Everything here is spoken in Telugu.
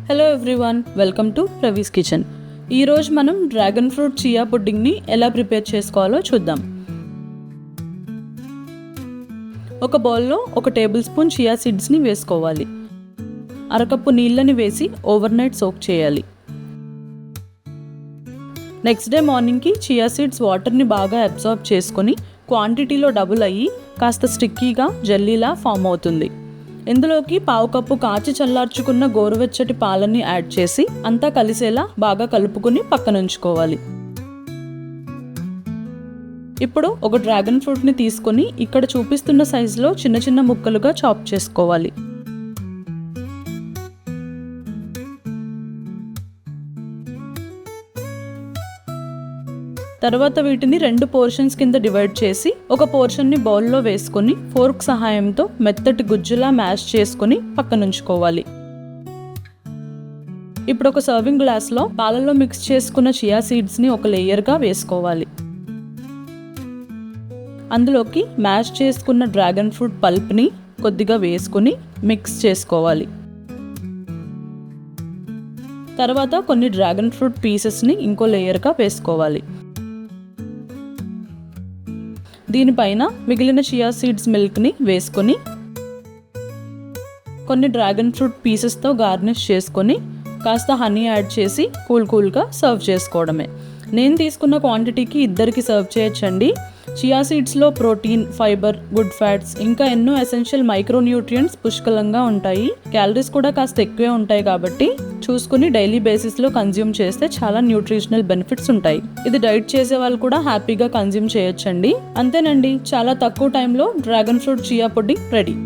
Hello everyone, welcome to Ravi's kitchen. ఈరోజు మనం డ్రాగన్ ఫ్రూట్ చియా పుడ్డింగ్ని ఎలా ప్రిపేర్ చేసుకోవాలో చూద్దాం. ఒక బౌల్లో 1 టేబుల్ స్పూన్ చియా సీడ్స్ని వేసుకోవాలి. అరకప్పు నీళ్ళని వేసి ఓవర్ నైట్ సోక్ చేయాలి. నెక్స్ట్ డే మార్నింగ్కి చియా సీడ్స్ వాటర్ని బాగా అబ్జార్బ్ చేసుకొని క్వాంటిటీలో డబుల్ అయ్యి కాస్త స్టిక్కీగా జెల్లీలా ఫామ్ అవుతుంది. ఇందులోకి 1/2 కప్పు కాచి చల్లార్చుకున్న గోరువెచ్చటి పాలని యాడ్ చేసి అంతా కలిసేలా బాగా కలుపుకుని పక్కనుంచుకోవాలి. ఇప్పుడు ఒక డ్రాగన్ ఫ్రూట్ని తీసుకొని ఇక్కడ చూపిస్తున్న సైజులో చిన్న చిన్న ముక్కలుగా చాప్ చేసుకోవాలి. తర్వాత వీటిని 2 పోర్షన్స్ కింద డివైడ్ చేసి ఒక పోర్షన్ని బౌల్లో వేసుకొని ఫోర్క్ సహాయంతో మెత్తటి గుజ్జులా మ్యాష్ చేసుకుని పక్కనుంచుకోవాలి. ఇప్పుడు ఒక సర్వింగ్ గ్లాస్లో పాలలో మిక్స్ చేసుకున్న చియా సీడ్స్ని ఒక లేయర్గా వేసుకోవాలి. అందులోకి మ్యాష్ చేసుకున్న డ్రాగన్ ఫ్రూట్ పల్ప్ని కొద్దిగా వేసుకుని మిక్స్ చేసుకోవాలి. తర్వాత కొన్ని డ్రాగన్ ఫ్రూట్ పీసెస్ని ఇంకో లేయర్గా వేసుకోవాలి. దీనిపైన మిగిలిన చియా సీడ్స్ మిల్క్ని వేసుకొని కొన్ని డ్రాగన్ ఫ్రూట్ పీసెస్తో గార్నిష్ చేసుకొని కాస్త హనీ యాడ్ చేసి కూల్గా సర్వ్ చేసుకోవడమే. నేను తీసుకున్న క్వాంటిటీకి 2కి సర్వ్ చేయొచ్చండి. చియా సీడ్స్లో ప్రోటీన్, ఫైబర్, గుడ్ ఫ్యాట్స్ ఇంకా ఎన్నో ఎసెన్షియల్ మైక్రోన్యూట్రియంట్స్ పుష్కలంగా ఉంటాయి. క్యాలరీస్ కూడా కాస్త ఎక్కువే ఉంటాయి కాబట్టి చూసుకుని డైలీ బేసిస్లో కన్జ్యూమ్ చేస్తే చాలా న్యూట్రిషనల్ బెనిఫిట్స్ ఉంటాయి. ఇది డైట్ చేసే వాళ్ళు కూడా హ్యాపీగా కన్జ్యూమ్ చేయొచ్చండి. అంతేనండి, చాలా తక్కువ టైంలో dragon fruit chia pudding ready.